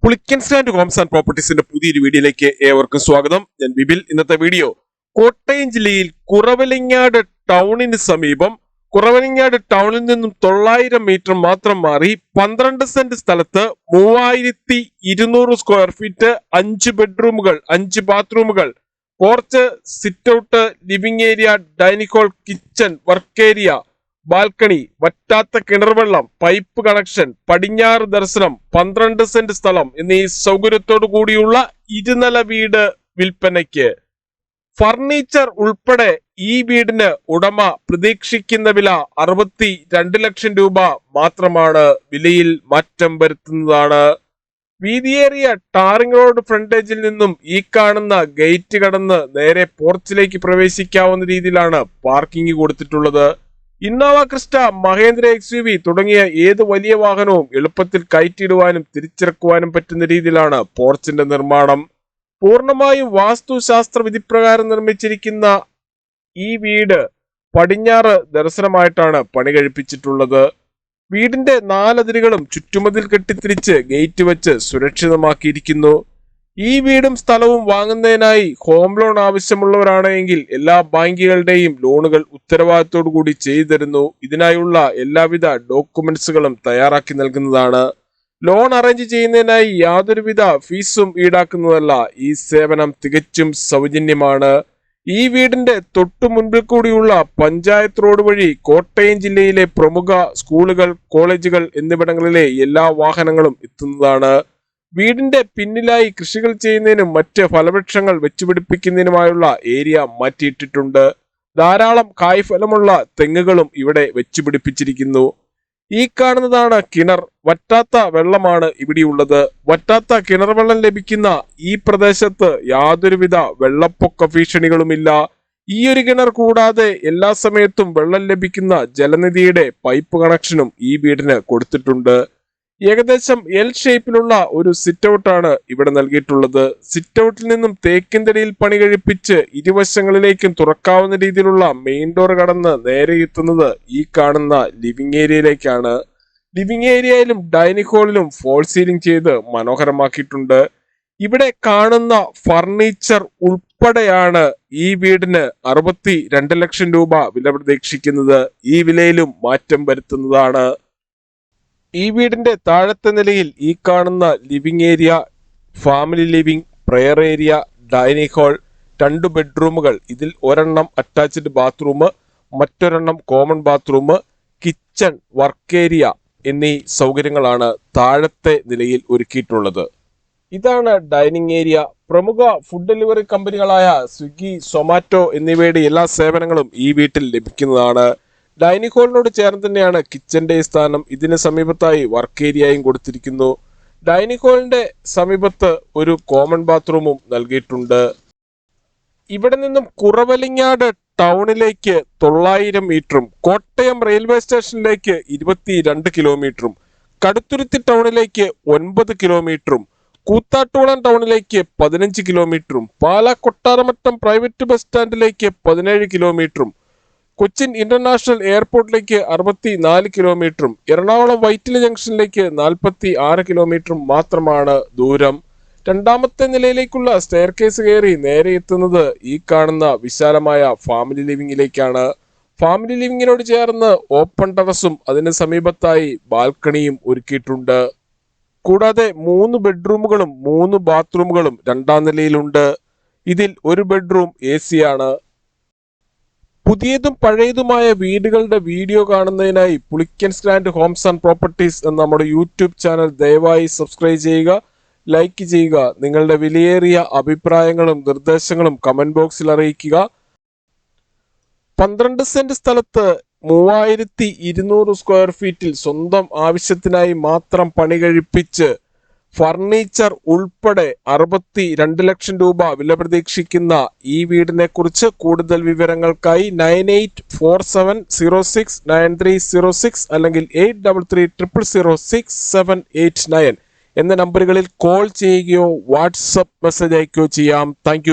Pulickans and Holmes and പ്രോപ്പർട്ടീസിന്റെ പുതിയൊരു വീഡിയോയിലേക്ക് ഏവർക്കും സ്വാഗതം. ഞാൻ ബിബിൽ. ഇന്നത്തെ വീഡിയോ കോട്ടയം ജില്ലയിൽ കുറവലങ്ങാട് ടൗണിന് സമീപം, കുറവലങ്ങാട് ടൗണിൽ നിന്നും 900 മീറ്റർ മാത്രം മാറി 12 സെന്റ് സ്ഥലത്ത് 3200 സ്ക്വയർ ഫീറ്റ്, 5 ബെഡ്റൂമുകൾ, 5 ബാത്റൂമുകൾ, porch, sit out, living area, dining hall, kitchen, work area, balcony, വറ്റാത്ത കിണർവെള്ളം, പൈപ്പ് കണക്ഷൻ, പടിഞ്ഞാറ് ദർശനം, 12 സെന്റ് സ്ഥലം എന്നീ സൗകര്യത്തോടു കൂടിയുള്ള ഇരുനില വീട് വിൽപ്പനയ്ക്ക്. ഫർണിച്ചർ ഉൾപ്പെടെ ഈ വീടിന് ഉടമ പ്രതീക്ഷിക്കുന്ന വില 62 ലക്ഷം രൂപ മാത്രമാണ്. വിലയിൽ മാറ്റം വരുത്തുന്നതാണ്. വീതിയേറിയ ടാറിംഗ് റോഡ് ഫ്രണ്ടേജിൽ നിന്നും ഈ കാണുന്ന ഗേറ്റ് കടന്ന് നേരെ പോർച്ചിലേക്ക് പ്രവേശിക്കാവുന്ന രീതിയിലാണ് പാർക്കിംഗ് കൊടുത്തിട്ടുള്ളത്. ഇന്നോവ ക്രിസ്റ്റ, മഹേന്ദ്ര XUV തുടങ്ങിയ ഏത് വലിയ വാഹനവും എളുപ്പത്തിൽ കയറ്റിയിടുവാനും തിരിച്ചിറക്കുവാനും പറ്റുന്ന രീതിയിലാണ് പോർച്ചിന്റെ നിർമ്മാണം. പൂർണ്ണമായും വാസ്തുശാസ്ത്ര വിധിപ്രകാരം നിർമ്മിച്ചിരിക്കുന്ന ഈ വീട് പടിഞ്ഞാറ് ദർശനമായിട്ടാണ് പണി കഴിപ്പിച്ചിട്ടുള്ളത്. വീടിന്റെ 4 അതിരുകളും ചുറ്റുമതിൽ കെട്ടിത്തിരിച്ച് ഗേറ്റ് വെച്ച് സുരക്ഷിതമാക്കിയിരിക്കുന്നു. ഈ വീടും സ്ഥലവും വാങ്ങുന്നതിനായി ഹോം ലോൺ ആവശ്യമുള്ളവരാണെങ്കിൽ എല്ലാ ബാങ്കുകളുടെയും ലോണുകൾ ഉത്തരവാദിത്തോടു കൂടി ചെയ്തു തരുന്നു. ഇതിനായുള്ള എല്ലാവിധ ഡോക്യുമെന്റ്സുകളും തയ്യാറാക്കി നൽകുന്നതാണ്. ലോൺ അറേഞ്ച് ചെയ്യുന്നതിനായി യാതൊരുവിധ ഫീസും ഈടാക്കുന്നതല്ല. ഈ സേവനം തികച്ചും സൗജന്യമാണ്. ഈ വീടിന്റെ തൊട്ടു മുൻപിൽ കൂടിയുള്ള പഞ്ചായത്ത് റോഡ് വഴി കോട്ടയം ജില്ലയിലെ പ്രമുഖ സ്കൂളുകൾ, കോളേജുകൾ എന്നിവിടങ്ങളിലെ എല്ലാ വാഹനങ്ങളും എത്തുന്നതാണ്. വീടിന്റെ പിന്നിലായി കൃഷികൾ ചെയ്യുന്നതിനും മറ്റ് ഫലവൃക്ഷങ്ങൾ വെച്ചുപിടിപ്പിക്കുന്നതിനുമായുള്ള ഏരിയ മാറ്റിയിട്ടിട്ടുണ്ട്. ധാരാളം കായ്ഫലമുള്ള തെങ്ങുകളും ഇവിടെ വെച്ചുപിടിപ്പിച്ചിരിക്കുന്നു. ഈ കാണുന്നതാണ് കിണർ. വറ്റാത്ത വെള്ളമാണ് ഇവിടെയുള്ളത്. വറ്റാത്ത കിണർ വെള്ളം ലഭിക്കുന്ന ഈ പ്രദേശത്ത് യാതൊരുവിധ വെള്ളപ്പൊക്ക ഭീഷണികളുമില്ല. ഈ ഒരു കിണർ കൂടാതെ എല്ലാ സമയത്തും വെള്ളം ലഭിക്കുന്ന ജലനിധിയുടെ പൈപ്പ് കണക്ഷനും ഈ വീടിന് കൊടുത്തിട്ടുണ്ട്. ഏകദേശം L ഷേപ്പിലുള്ള ഒരു സിറ്റ് ഔട്ടാണ് ഇവിടെ നൽകിയിട്ടുള്ളത്. സിറ്റ് ഔട്ടിൽ നിന്നും തേക്കിൻതടിയിൽ പണി കഴിപ്പിച്ച് ഇരുവശങ്ങളിലേക്കും തുറക്കാവുന്ന രീതിയിലുള്ള മെയിൻ ഡോർ കടന്ന് നേരെ എത്തുന്നത് ഈ കാണുന്ന ലിവിംഗ് ഏരിയയിലേക്കാണ്. ലിവിംഗ് ഏരിയയിലും ഡൈനിങ് ഹാളിലും ഫോൾ സീലിംഗ് ചെയ്ത് മനോഹരമാക്കിയിട്ടുണ്ട്. ഇവിടെ കാണുന്ന ഫർണിച്ചർ ഉൾപ്പെടെയാണ് ഈ വീടിന് 62 ലക്ഷം രൂപ വില പ്രതീക്ഷിക്കുന്നത്. ഈ വിലയിലും മാറ്റം വരുത്തുന്നതാണ്. ഈ വീടിന്റെ താഴത്തെ നിലയിൽ ഈ കാണുന്ന living area, family living, prayer area, dining hall, 2 ബെഡ്റൂമുകൾ, ഇതിൽ ഒരെണ്ണം അറ്റാച്ച്ഡ് ബാത്റൂം, മറ്റൊരെണ്ണം common bathroom, kitchen, work area എന്നീ സൗകര്യങ്ങളാണ് താഴത്തെ നിലയിൽ ഒരുക്കിയിട്ടുള്ളത്. ഇതാണ് ഡൈനിങ് ഏരിയ. പ്രമുഖ ഫുഡ് ഡെലിവറി കമ്പനികളായ സ്വിഗ്ഗി, സൊമാറ്റോ എന്നിവയുടെ എല്ലാ സേവനങ്ങളും ഈ വീട്ടിൽ ലഭിക്കുന്നതാണ്. ഡൈനിങ് ഹാളിനോട് ചേർന്ന് തന്നെയാണ് കിച്ചന്റെ സ്ഥാനം. ഇതിന് സമീപത്തായി വർക്ക് ഏരിയയും കൊടുത്തിരിക്കുന്നു. ഡൈനിങ് ഹാളിന്റെ സമീപത്ത് ഒരു കോമൺ ബാത്റൂമും നൽകിയിട്ടുണ്ട്. ഇവിടെ നിന്നും കുറവലങ്ങാട് ടൗണിലേക്ക് 900 മീറ്ററും, കോട്ടയം റെയിൽവേ സ്റ്റേഷനിലേക്ക് 22 കിലോമീറ്ററും, കടുത്തുരുത്തി ടൗണിലേക്ക് 9 കിലോമീറ്ററും, കൂത്താട്ടുകുളം ടൗണിലേക്ക് 15 കിലോമീറ്ററും, പാലാ കൊട്ടാരമറ്റം പ്രൈവറ്റ് ബസ് സ്റ്റാൻഡിലേക്ക് 17 കിലോമീറ്ററും, കൊച്ചിൻ ഇന്റർനാഷണൽ എയർപോർട്ടിലേക്ക് 64 കിലോമീറ്ററും, എറണാകുളം വൈറ്റില ജംഗ്ഷനിലേക്ക് 46 കിലോമീറ്ററും മാത്രമാണ് ദൂരം. രണ്ടാമത്തെ നിലയിലേക്കുള്ള സ്റ്റെയർ കേസ് കയറി നേരെ എത്തുന്നത് ഈ കാണുന്ന വിശാലമായ ഫാമിലി ലിവിംഗിലേക്കാണ്. ഫാമിലി ലിവിംഗിനോട് ചേർന്ന് ഓപ്പൺ ടെറസും അതിന് സമീപത്തായി ബാൽക്കണിയും ഒരുക്കിയിട്ടുണ്ട്. കൂടാതെ 3 ബെഡ്റൂമുകളും 3 ബാത്റൂമുകളും രണ്ടാം നിലയിലുണ്ട്. ഇതിൽ ഒരു ബെഡ്റൂം AC ആണ്. പുതിയതും പഴയതുമായ വീടുകളുടെ വീഡിയോ കാണുന്നതിനായി Pulickans and Holmes and properties എന്ന നമ്മുടെ യൂട്യൂബ് ചാനൽ ദയവായി സബ്സ്ക്രൈബ് ചെയ്യുക, ലൈക്ക് ചെയ്യുക. നിങ്ങളുടെ വിലയേറിയ അഭിപ്രായങ്ങളും നിർദ്ദേശങ്ങളും കമന്റ് ബോക്സിൽ അറിയിക്കുക. 12 സെന്റ് സ്ഥലത്ത് 3200 സ്ക്വയർ ഫീറ്റിൽ സ്വന്തം ആവശ്യത്തിനായി മാത്രം പണി കഴിപ്പിച്ച് ഫർണിച്ചർ ഉൾപ്പെടെ 62 ലക്ഷം രൂപ വില പ്രതീക്ഷിക്കുന്ന ഈ വീടിനെ കുറിച്ച് കൂടുതൽ വിവരങ്ങൾക്കായി 9847069306 അല്ലെങ്കിൽ 833006 എന്ന നമ്പറുകളിൽ കോൾ ചെയ്യുകയോ വാട്സപ്പ് മെസ്സേജ് അയക്കുകയോ ചെയ്യാം. താങ്ക്